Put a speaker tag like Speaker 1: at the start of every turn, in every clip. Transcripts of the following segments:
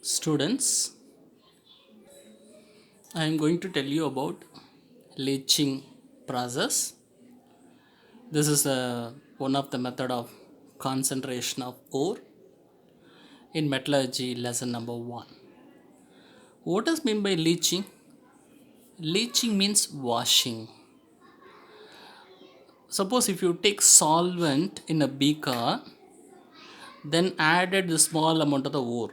Speaker 1: Students, I am going to tell you about leaching process. This is one of the method of concentration of ore in metallurgy lesson number 1. What does mean by leaching? Leaching means washing. Suppose if you take solvent in a beaker, then added the small amount of the ore.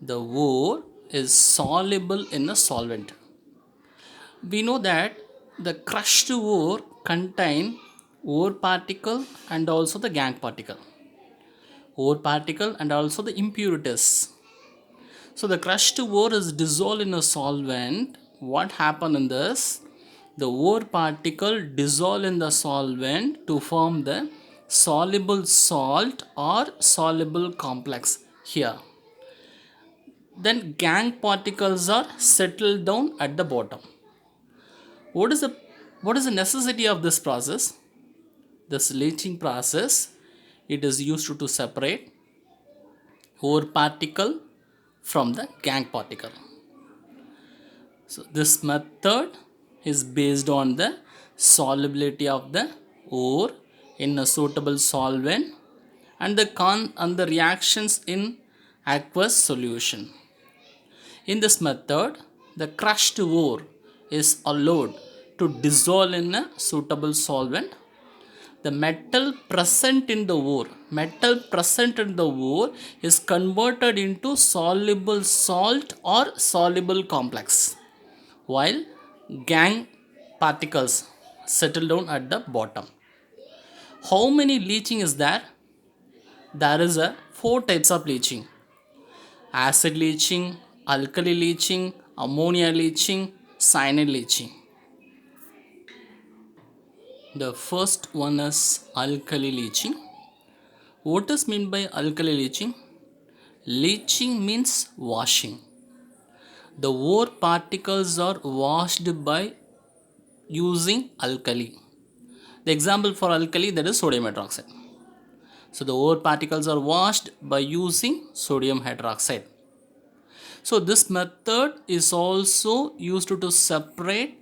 Speaker 1: The ore is soluble in a solvent. We know that the crushed ore contain ore particle and also the gangue particle. Ore particle and also the impurities. So the crushed ore is dissolved in a solvent. What happened in this? The ore particle dissolve in the solvent to form the soluble salt or soluble complex here. Then gangue particles are settled down at the bottom. What is the necessity of this process? This leaching process, it is used to separate ore particle from the gangue particle. So this method is based on the solubility of the ore in a suitable solvent and the reactions in aqueous solution. In this method, the crushed ore is allowed to dissolve in a suitable solvent. The metal present in the ore is converted into soluble salt or soluble complex, while gangue particles settle down at the bottom. How many leaching is there? There is a 4 types of leaching: acid leaching, alkali leaching, ammonia leaching, cyanide leaching. The first one is alkali leaching. What is meant by alkali leaching? Leaching means washing. The ore particles are washed by using alkali. The example for alkali, that is sodium hydroxide. So the ore particles are washed by using sodium hydroxide. So this method is also used to separate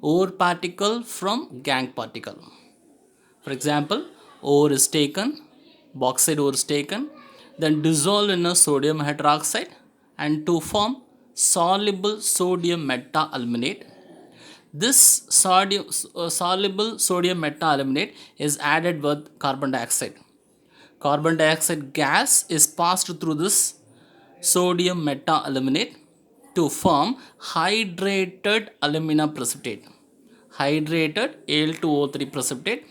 Speaker 1: ore particle from gangue particle. For example, ore is taken, bauxite ore is taken, then dissolved in a sodium hydroxide and to form soluble sodium metaaluminate. This soluble sodium metaaluminate is added with carbon dioxide. Carbon dioxide gas is passed through this sodium metaaluminate to form hydrated alumina precipitate. Hydrated Al2O3 precipitate.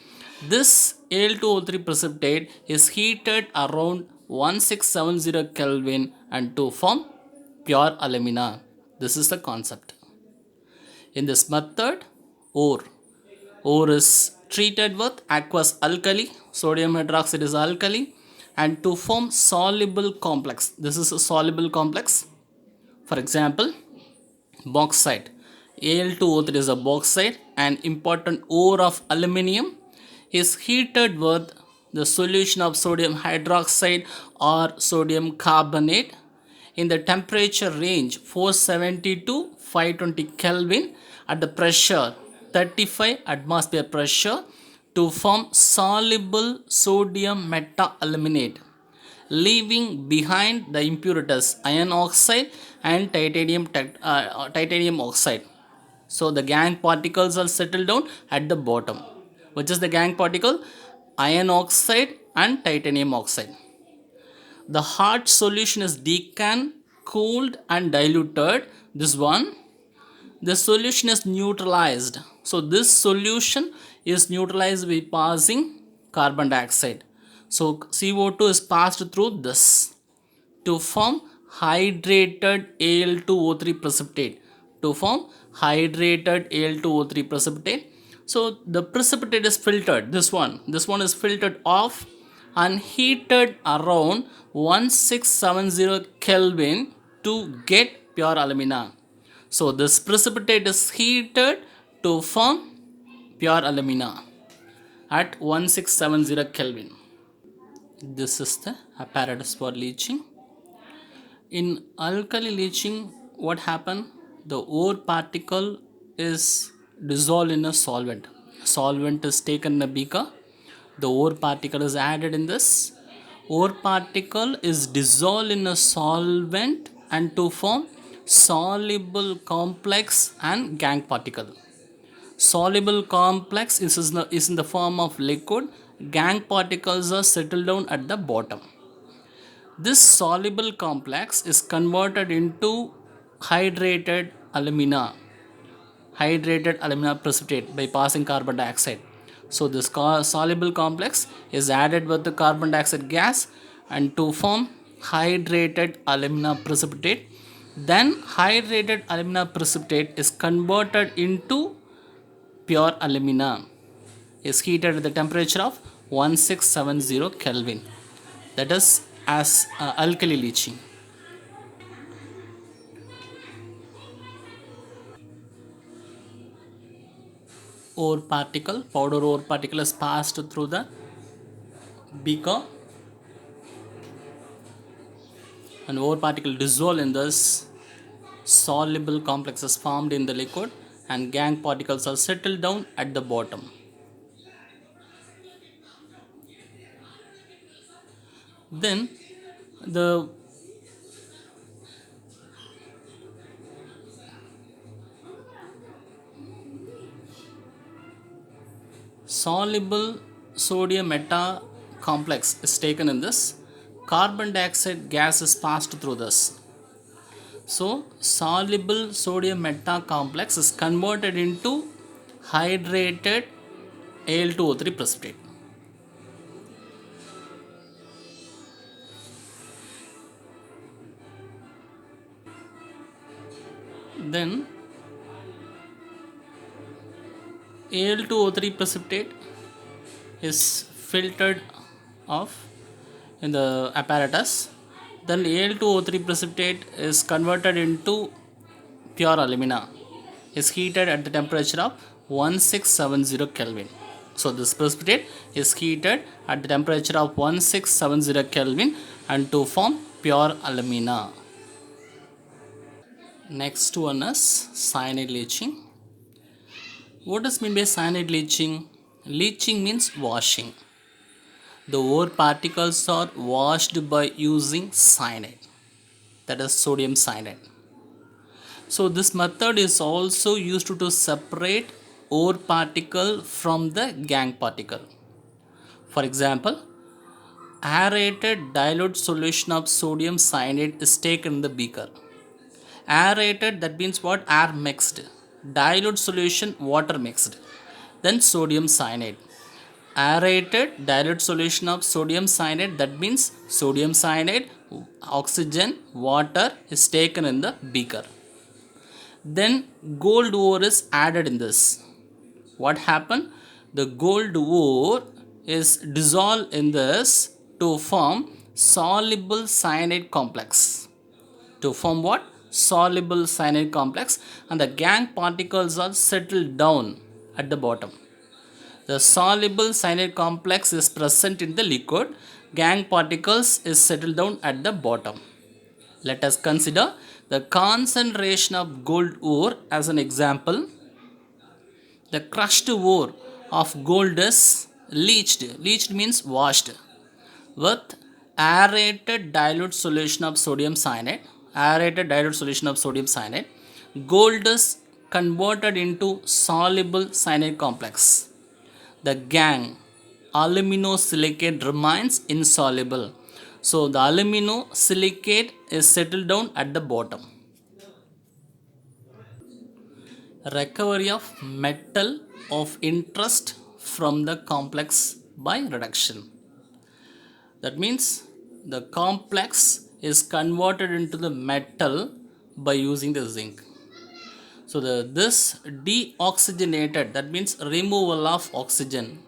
Speaker 1: This Al2O3 precipitate is heated around 1670 Kelvin and to form pure alumina. This is the concept. In this method, ore is treated with aqueous alkali, sodium hydroxide is alkali, and to form soluble complex. This is a soluble complex. For example, bauxite. Al2O3 is a bauxite, an important ore of aluminium, is heated with the solution of sodium hydroxide or sodium carbonate in the temperature range 470 to 520 Kelvin at the pressure 35 atmosphere pressure to form soluble sodium metaaluminate, leaving behind the impurities iron oxide and titanium oxide. So the gangue particles are settled down at the bottom. Which is the gangue particle? Iron oxide and titanium oxide. The hard solution is decant, cooled and diluted. This one, the solution is neutralized. So this solution is neutralized by passing carbon dioxide. So CO2 is passed through this to form hydrated Al2O3 precipitate. To form hydrated Al2O3 precipitate. So the precipitate is filtered. This one is filtered off and heated around 1670 Kelvin to get pure alumina. So this precipitate is heated to form pure alumina at 1670 Kelvin. This is the apparatus for leaching. In alkali leaching, what happened? The ore particle is dissolved in a solvent. Solvent is taken in a beaker. The ore particle is added in this. Ore particle is dissolved in a solvent and to form soluble complex and gangue particle. Soluble complex is in the form of liquid. Gangue particles are settled down at the bottom. This soluble complex is converted into hydrated alumina, hydrated alumina precipitate by passing carbon dioxide. So this soluble complex is added with the carbon dioxide gas and to form hydrated alumina precipitate. Then hydrated alumina precipitate is converted into pure alumina, is heated at the temperature of 1670 Kelvin. That is as alkali leaching. Powder ore particle is passed through the beaker, and ore particle dissolve in this soluble complex is formed in the liquid, and gangue particles are settled down at the bottom. Then the soluble sodium meta complex is taken in this. Carbon dioxide gas is passed through this. So soluble sodium meta complex is converted into hydrated Al2O3 precipitate. Then Al2O3 precipitate is filtered off in the apparatus. Then Al2O3 precipitate is converted into pure alumina, is heated at the temperature of 1670 Kelvin. So this precipitate is heated at the temperature of 1670 Kelvin and to form pure alumina. Next one is cyanide leaching. What does mean by cyanide leaching? Leaching means washing. The ore particles are washed by using cyanide, that is sodium cyanide. So this method is also used to separate ore particle from the gangue particle. For example, aerated dilute solution of sodium cyanide is taken in the beaker. Aerated, that means what? Air mixed. Dilute solution, water mixed. Then sodium cyanide. Aerated dilute solution of sodium cyanide, that means sodium cyanide, oxygen, water is taken in the beaker. Then gold ore is added in this. What happened? The gold ore is dissolved in this to form soluble cyanide complex. To form what? Soluble cyanide complex, and the gangue particles are settled down at the bottom. The soluble cyanide complex is present in the liquid. Gangue particles is settled down at the bottom. Let us consider the concentration of gold ore as an example. The crushed ore of gold is leached. Leached means washed with aerated dilute solution of sodium cyanide. Aerated dilute solution of sodium cyanide. Gold is converted into soluble cyanide complex. The gangue aluminosilicate remains insoluble. So the aluminosilicate is settled down at the bottom. Recovery of metal of interest from the complex by reduction. That means the complex is converted into the metal by using the zinc. So this deoxygenated, that means removal of oxygen,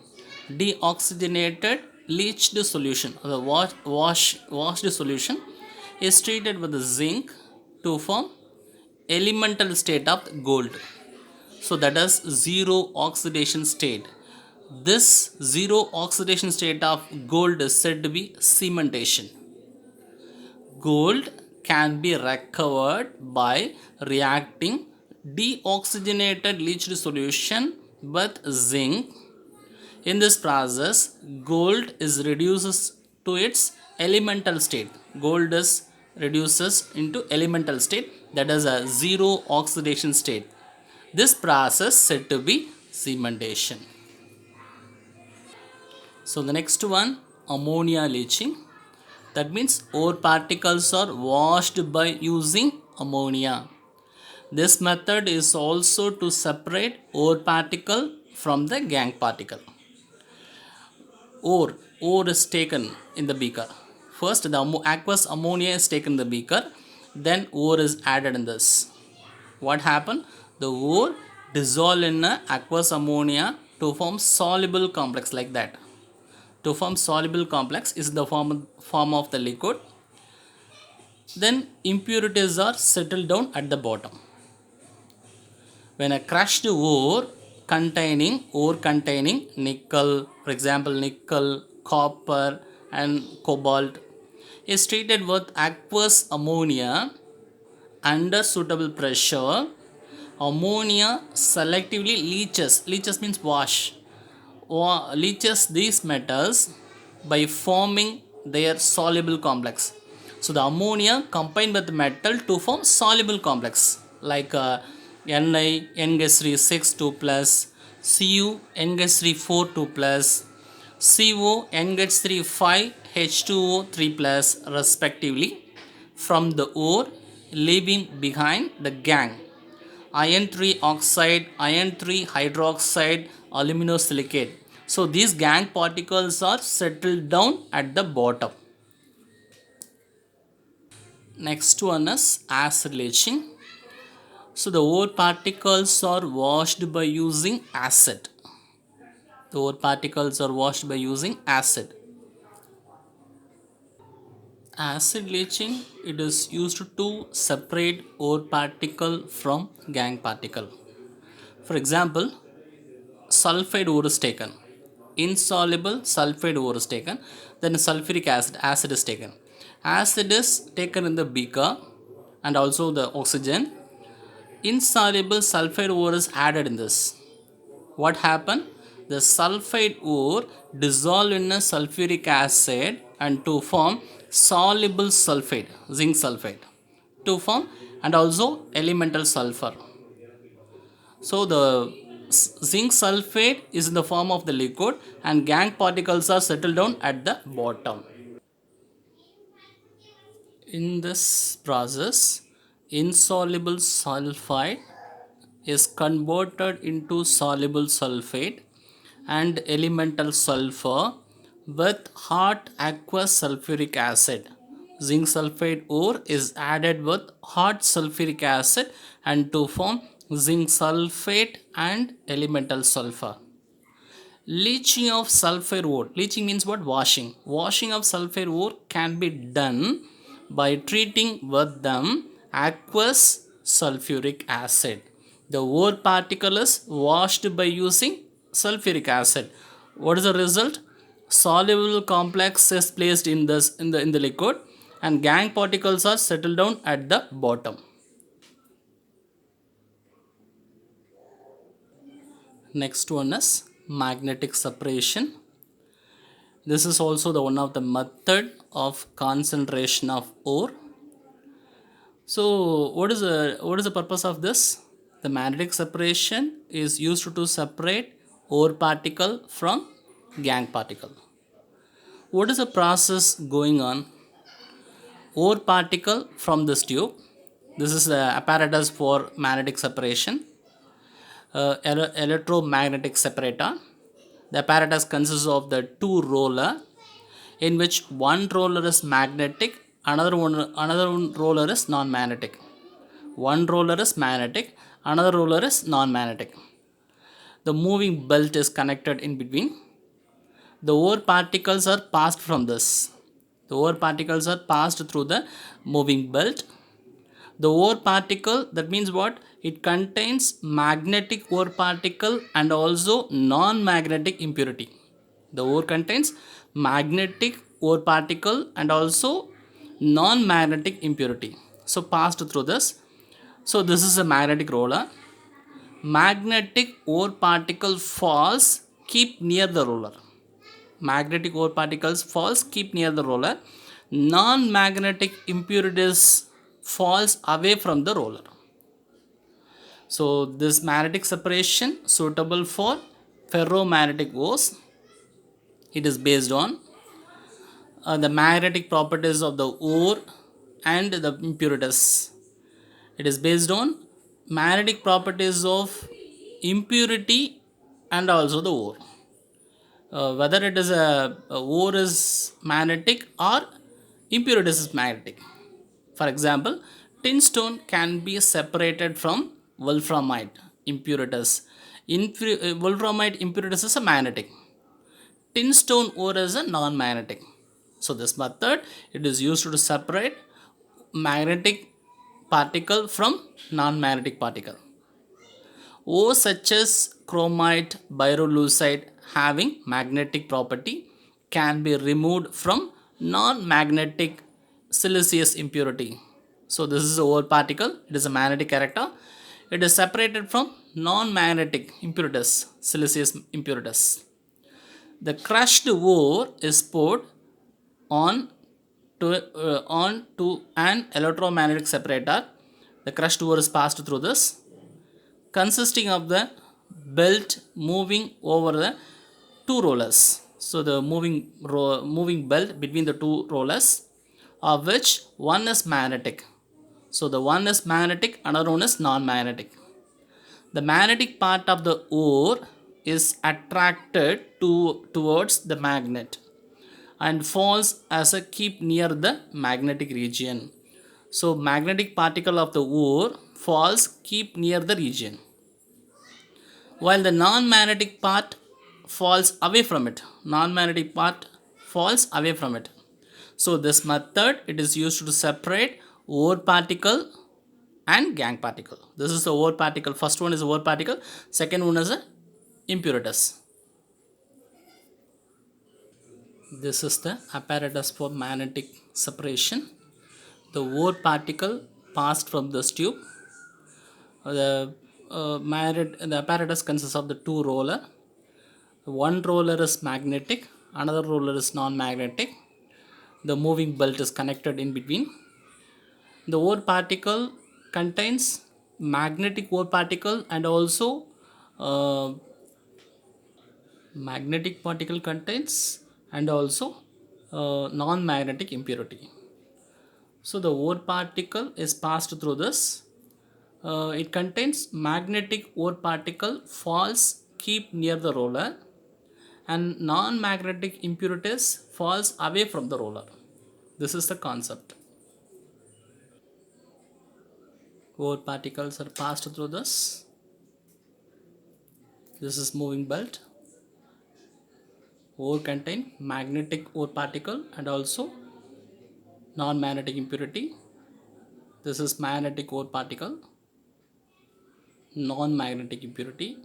Speaker 1: deoxygenated leached solution, the washed solution is treated with the zinc to form elemental state of gold. So that is zero oxidation state. This zero oxidation state of gold is said to be cementation. Gold can be recovered by reacting deoxygenated leached solution with zinc. In this process, gold is reduces to its elemental state. Gold is reduces into elemental state, that is a zero oxidation state. This process said to be cementation. So the next one, ammonia leaching. That means ore particles are washed by using ammonia. This method is also to separate ore particle from the gangue particle. Ore is taken in the beaker. First, the aqueous ammonia is taken in the beaker, then ore is added in this. What happened? The ore dissolve in aqueous ammonia to form soluble complex like that. To form soluble complex is the form of the liquid. Then impurities are settled down at the bottom. When a crushed ore containing nickel, for example nickel, copper and cobalt, is treated with aqueous ammonia under suitable pressure, ammonia selectively leaches means leaches these metals by forming their soluble complex. So the ammonia combined with metal to form soluble complex like Ni NH3 6 2 plus, Cu NH3 4 2 plus, CO NH3 5 H2O 3 plus respectively from the ore, leaving behind the gangue iron 3 oxide, iron 3 hydroxide, aluminosilicate. So these gangue particles are settled down at the bottom. Next one is acid leaching. So the ore particles are washed by using acid. The ore particles are washed by using acid. Acid leaching, it is used to separate ore particle from gangue particle. For example, sulfide ore is taken, insoluble sulfide ore is taken, then sulfuric acid is taken. Acid is taken in the beaker and also the oxygen. Insoluble sulfide ore is added in this. What happened? The sulfide ore dissolve in a sulfuric acid and to form soluble sulfate, zinc sulfate, to form and also elemental sulfur. So the zinc sulfate is in the form of the liquid and gangue particles are settled down at the bottom. In this process, insoluble sulfide is converted into soluble sulfate and elemental sulfur with hot aqueous sulfuric acid. Zinc sulfate ore is added with hot sulfuric acid and to form zinc sulfate and elemental sulfur. Leaching of sulfur ore. Leaching means what? Washing. Washing of sulfur ore can be done by treating with them aqueous sulfuric acid. The ore particle is washed by using sulfuric acid. What is the result? Soluble complex is placed in the liquid and gangue particles are settled down at the bottom. Next one is magnetic separation. This is also the one of the method of concentration of ore. So what is the purpose of this? The magnetic separation is used to separate ore particle from gangue particle. What is the process going on? Ore particle from this tube. This is the apparatus for magnetic separation. Electromagnetic separator. The apparatus consists of the two roller, in which one roller is magnetic, another one roller is non-magnetic. One roller is magnetic, another roller is non-magnetic. The moving belt is connected in between. The ore particles are passed from this. The ore particles are passed through the moving belt. The ore particle, that means what? It contains magnetic ore particle and also non-magnetic impurity. The ore contains magnetic ore particle and also non-magnetic impurity. So passed through this. So this is a magnetic roller. Magnetic ore particle falls keep near the roller. Magnetic ore particles falls keep near the roller. Non-magnetic impurities falls away from the roller. So this magnetic separation suitable for ferromagnetic ores. It is based on the magnetic properties of the ore and the impurities. It is based on magnetic properties of impurity and also the ore. Whether it is a ore is magnetic or impurities is magnetic. For example, tin stone can be separated from wolframite impurities. Wolframite impurities is a magnetic. Tin stone ore is a non-magnetic. So this method it is used to separate magnetic particle from non-magnetic particle. Ores such as chromite, pyrolusite having magnetic property can be removed from non-magnetic siliceous impurity. So this is a ore particle, it is a magnetic character. It is separated from non-magnetic impurities, siliceous impurities. The crushed ore is poured on to an electromagnetic separator. The crushed ore is passed through this, consisting of the belt moving over the two rollers. So the moving belt between the two rollers, of which one is magnetic. So the one is magnetic, another one is non-magnetic. The magnetic part of the ore is attracted towards the magnet and falls as a keep near the magnetic region. So magnetic particle of the ore falls keep near the region, while the non-magnetic part falls away from it. Non-magnetic part falls away from it. So this method it is used to separate ore particle and gangue particle. This is the ore particle. First one is ore particle. Second one is a impurities. This is the apparatus for magnetic separation. The ore particle passed from this tube. The apparatus consists of the two roller. One roller is magnetic, another roller is non-magnetic. The moving belt is connected in between. The ore particle contains magnetic ore particle and also uh, magnetic particle contains and also non-magnetic impurity. So the ore particle is passed through this. It contains magnetic ore particle falls keep near the roller and non-magnetic impurities falls away from the roller. This is the concept. Ore particles are passed through this. This is moving belt. Ore contain magnetic ore particle and also non-magnetic impurity. This is magnetic ore particle, non-magnetic impurity.